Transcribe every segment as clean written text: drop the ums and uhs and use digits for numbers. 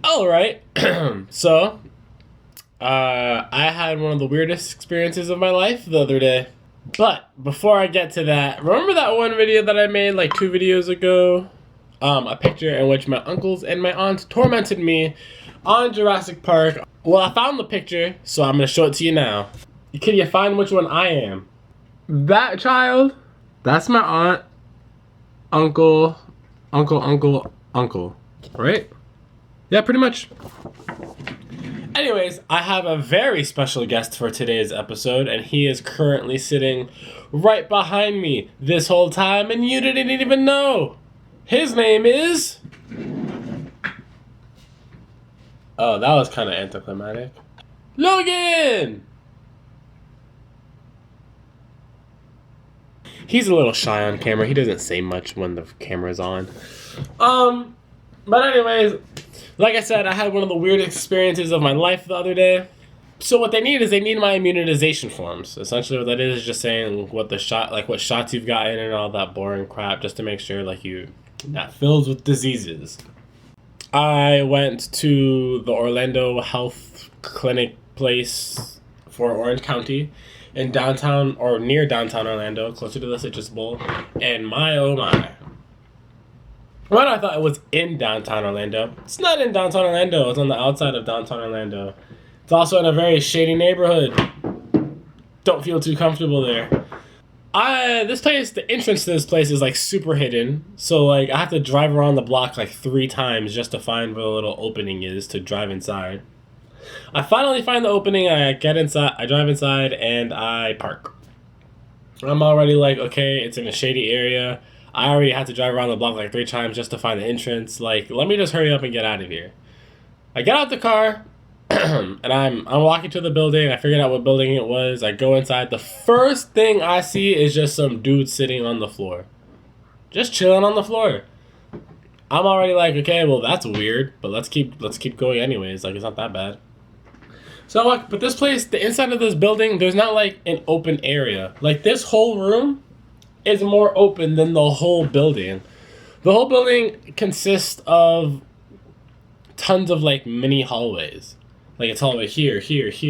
All right. So, I had one of the weirdest experiences of my life the other day. But before I get to that, remember that one video that I made like 2 videos ago? A picture in which my uncles and my aunts tormented me on Jurassic Park. Well, I found the picture, so I'm gonna show it to you now. Can you find which one I am? That child? That's my aunt, uncle, uncle. Right? Yeah, pretty much. Anyways, I have a very special guest for today's episode, and he is currently sitting right behind me this whole time, and you didn't even know. His name is... Oh, that was kind of anticlimactic. Logan! He's a little shy on camera. He doesn't say much when the camera's on. But anyways, like I said, I had one of the weirdest experiences of my life the other day. So what they need is my immunization forms. Essentially what that is just saying what what shots you've gotten and all that boring crap, just to make sure like you're not filled with diseases. I went to the Orlando Health Clinic place for Orange County in downtown or near downtown Orlando, closer to the Citrus Bowl, and my oh my. Well, I thought it was in downtown Orlando. It's not in downtown Orlando. It's on the outside of downtown Orlando. It's also in a very shady neighborhood. Don't feel too comfortable there. The entrance to this place is like super hidden. So like I have to drive around the block like 3 times just to find where the little opening is to drive inside. I finally find the opening. I get inside. I drive inside and I park. I'm already like, okay, it's in a shady area. I already had to drive around the block like 3 times just to find the entrance. Like, let me just hurry up and get out of here. I get out the car, and I'm walking to the building. I figured out what building it was. I go inside. The first thing I see is just some dude sitting on the floor. Just chilling on the floor. I'm already like, okay, well, that's weird, but let's keep going anyways. Like, it's not that bad. So, but this place, the inside of this building, there's not like an open area. Like, this whole room is more open than the whole building. The whole building consists of tons of like mini hallways. Like it's hallway here, and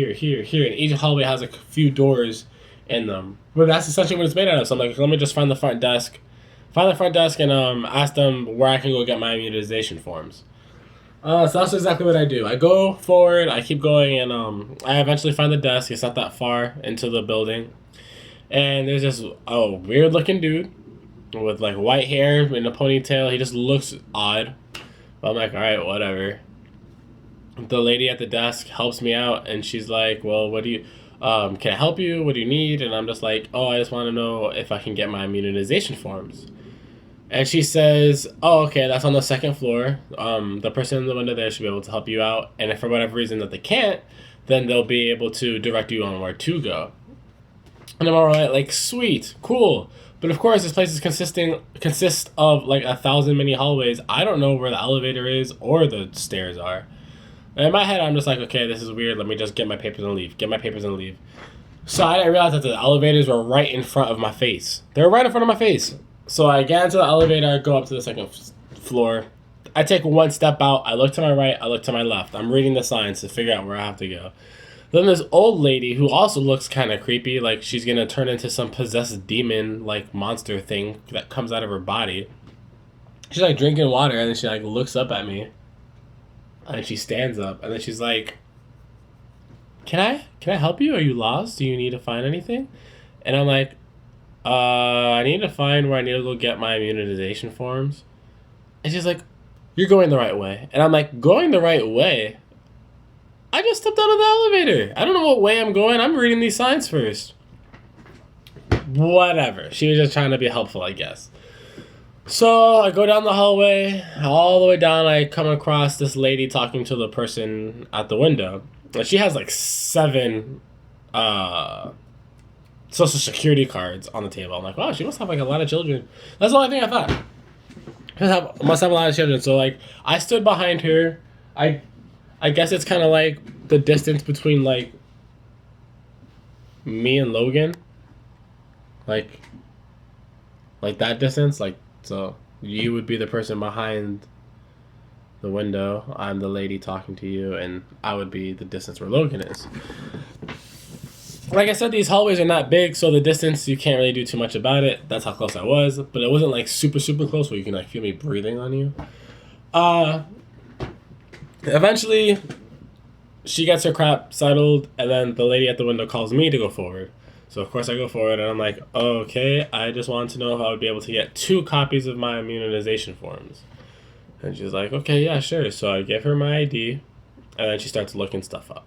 each hallway has a few doors in them. But that's essentially what it's made out of. So I'm like, let me just find the front desk and ask them where I can go get my immunization forms. So that's exactly what I do. I go forward, I keep going, and I eventually find the desk. It's not that far into the building. And there's this weird looking dude with like white hair and a ponytail. He just looks odd. But I'm like, alright, whatever. The lady at the desk helps me out and she's like, well, what do you can I help you? What do you need? And I'm just like, I just want to know if I can get my immunization forms. And she says, okay, that's on the 2nd floor. The person in the window there should be able to help you out. And if for whatever reason that they can't, then they'll be able to direct you on where to go. And I'm alright, like, sweet, cool. But of course, this place consists of like 1,000 mini hallways. I don't know where the elevator is or the stairs are. And in my head, I'm just like, okay, this is weird. Let me just get my papers and leave. So I didn't realize that the elevators were right in front of my face. They were right in front of my face. So I get into the elevator, I go up to the 2nd floor. I take 1 step out. I look to my right. I look to my left. I'm reading the signs to figure out where I have to go. Then this old lady who also looks kind of creepy, like she's going to turn into some possessed demon, like monster thing that comes out of her body. She's like drinking water and then she like looks up at me. And she stands up and then she's like, Can I help you? Are you lost? Do you need to find anything? And I'm like, I need to find where I need to go get my immunization forms. And she's like, you're going the right way. And I'm like, going the right way? I just stepped out of the elevator. I don't know what way I'm going. I'm reading these signs first. Whatever. She was just trying to be helpful, I guess. So I go down the hallway. All the way down, I come across this lady talking to the person at the window. And she has like 7 Social Security cards on the table. I'm like, wow, she must have like a lot of children. That's the only thing I thought. Must have a lot of children. So like, I stood behind her. I guess it's kind of like the distance between like me and Logan. Like that distance. Like, so you would be the person behind the window, I'm the lady talking to you, and I would be the distance where Logan is. Like I said, these hallways are not big, so the distance, you can't really do too much about it. That's how close I was, but it wasn't like super, super close where you can like feel me breathing on you. Eventually, she gets her crap settled, and then the lady at the window calls me to go forward. So of course I go forward, and I'm like, okay, I just want to know if I would be able to get 2 copies of my immunization forms. And she's like, okay, yeah, sure. So I give her my ID, and then she starts looking stuff up.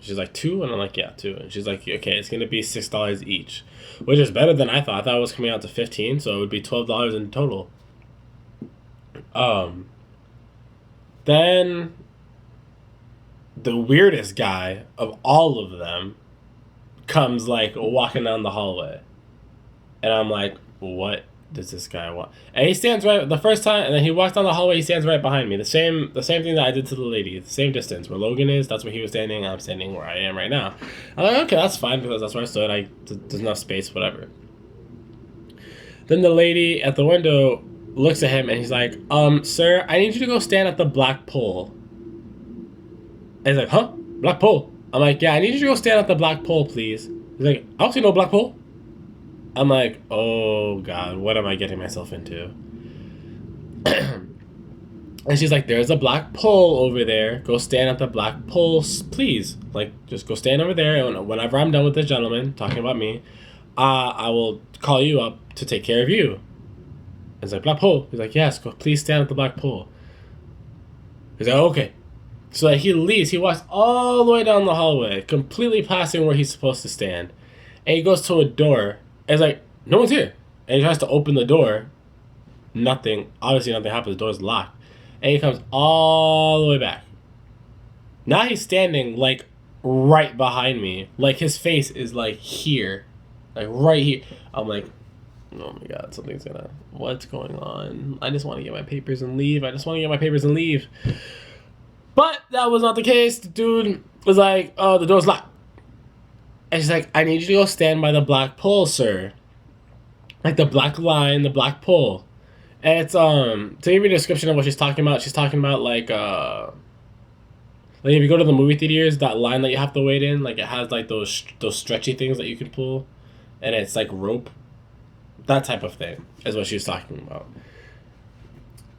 She's like, 2? And I'm like, yeah, 2. And she's like, okay, it's going to be $6 each, which is better than I thought. I thought it was coming out to 15, so it would be $12 in total. Then the weirdest guy of all of them comes like walking down the hallway, and I'm like, what does this guy want? And he stands right the first time, and then he walks down the hallway. He stands right behind me, the same thing that I did to the lady, the same distance where Logan is. That's where he was standing. I'm standing where I am right now. I'm like, okay, that's fine because that's where I stood. There's enough space, whatever. Then the lady at the window looks at him, and he's like, sir, I need you to go stand at the black pole. And he's like, huh? Black pole? I'm like, yeah, I need you to go stand at the black pole, please. He's like, I don't see no black pole. I'm like, oh, God, what am I getting myself into? And she's like, there's a black pole over there. Go stand at the black pole, please. Like, just go stand over there. And whenever I'm done with this gentleman talking about me, I will call you up to take care of you. And it's like, black pole? He's like, yes, go, please stand at the black pole. He's like, okay. So like, he leaves. He walks all the way down the hallway, completely passing where he's supposed to stand. And he goes to a door. And it's like, no one's here. And he tries to open the door. Nothing. Obviously, nothing happens. The door's locked. And he comes all the way back. Now he's standing, like, right behind me. Like, his face is, like, here. Like, right here. I'm like, oh, my God. Something's gonna... What's going on? I just want to get my papers and leave. But that was not the case. The dude was like, oh, the door's locked. And she's like, I need you to go stand by the black pole, sir. Like the black line, the black pole. And it's, to give you a description of what she's talking about like if you go to the movie theaters, that line that you have to wait in, like it has like those stretchy things that you can pull. And it's like rope. That type of thing is what she was talking about.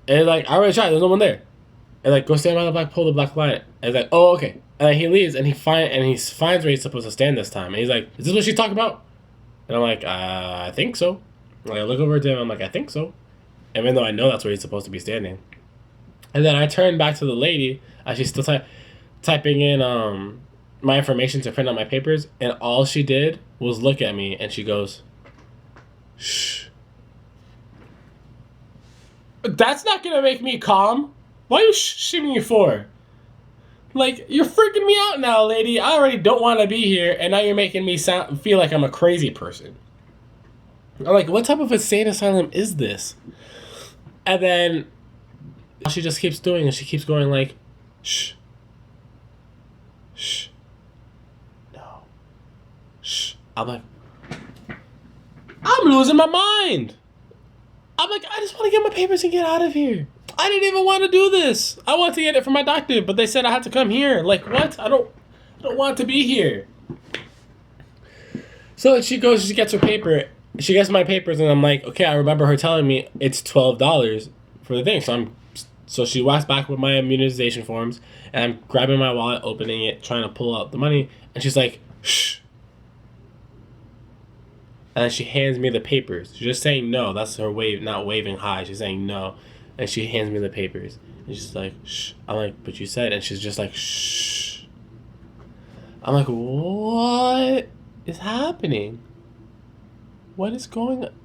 And like, I already tried, there's no one there. And like, go stand by the black pole, the black line. And it's like, oh, okay. And he leaves, and he finds where he's supposed to stand this time. And he's like, is this what she's talking about? And I'm like, I think so. Like, I look over to him, I'm like, I think so. Even though I know that's where he's supposed to be standing. And then I turn back to the lady, as she's still typing in my information to print out my papers. And all she did was look at me, and she goes, shh. That's not going to make me calm. Why are you shimmy me for? Like, you're freaking me out now, lady. I already don't want to be here, and now you're making me feel like I'm a crazy person. I'm like, what type of insane asylum is this? And then she just keeps doing it. She keeps going like, shh. Shh. No. Shh. I'm like, I'm losing my mind. I'm like, I just want to get my papers and get out of here. I didn't even want to do this. I wanted to get it from my doctor, but they said I had to come here. Like, what? I don't want to be here. So she goes, she gets her paper. She gets my papers, and I'm like, okay, I remember her telling me it's $12 for the thing. So she walks back with my immunization forms, and I'm grabbing my wallet, opening it, trying to pull out the money, and she's like, shh. And then she hands me the papers. She's just saying no. That's her wave, not waving hi. She's saying no. And she hands me the papers. And she's like, shh. I'm like, but you said. And she's just like, shh. I'm like, what is happening? What is going on?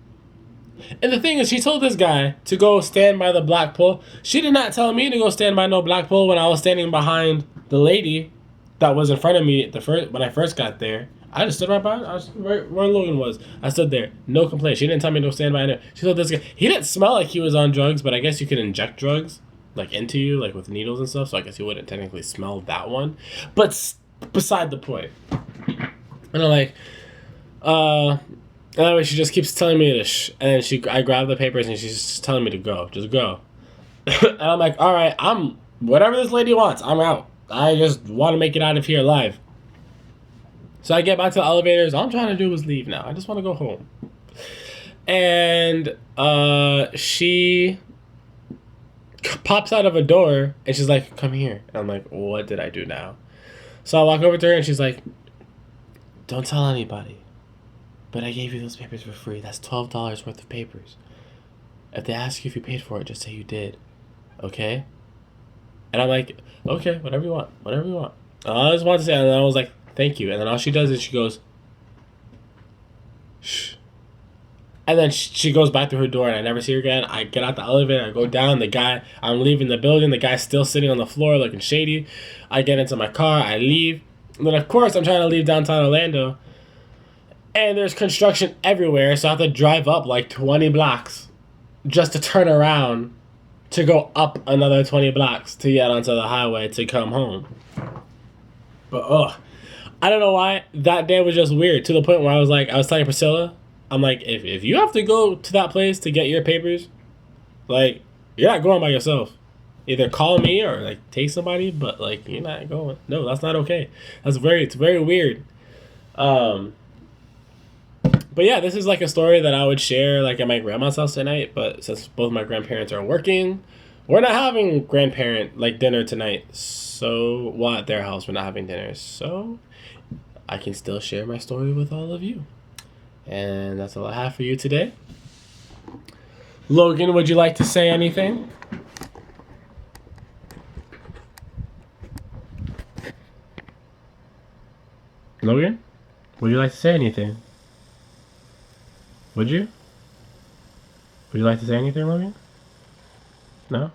And the thing is, she told this guy to go stand by the black pole. She did not tell me to go stand by no black pole when I was standing behind the lady that was in front of me when I first got there. I just stood right behind. I was right where Logan was. I stood there. No complaint. She didn't tell me to go stand by him. She told this guy. He didn't smell like he was on drugs, but I guess you could inject drugs like into you, like with needles and stuff. So I guess he wouldn't technically smell that one. But beside the point. And I'm like, anyway, she just keeps telling me to shh. And then I grab the papers and she's just telling me to go. Just go. And I'm like, all right, I'm whatever this lady wants. I'm out. I just want to make it out of here alive. So I get back to the elevators. All I'm trying to do is leave now. I just want to go home. And she pops out of a door and she's like, come here. And I'm like, what did I do now? So I walk over to her and she's like, don't tell anybody, but I gave you those papers for free. That's $12 worth of papers. If they ask you if you paid for it, just say you did. Okay? And I'm like, okay, whatever you want. Whatever you want. I just wanted to say, and I was like, thank you. And then all she does is she goes, shh. And then she goes back to her door and I never see her again. I get out the elevator, I go down. I'm leaving the building. The guy's still sitting on the floor looking shady. I get into my car, I leave. And then, of course, I'm trying to leave downtown Orlando. And there's construction everywhere, so I have to drive up like 20 blocks just to turn around to go up another 20 blocks to get onto the highway to come home. But, I don't know why. That day was just weird to the point where I was telling Priscilla, I'm like, if you have to go to that place to get your papers, like, you're not going by yourself. Either call me or, like, take somebody, but, like, you're not going. No, that's not okay. It's very weird. But yeah, this is, like, a story that I would share, like, at my grandma's house tonight, but since both my grandparents are working, we're not having grandparent, like, dinner tonight. So, well, at their house, we're not having dinner. So, I can still share my story with all of you. And that's all I have for you today. Logan, would you like to say anything? Logan, would you like to say anything? Would you? Would you like to say anything, Logan? No?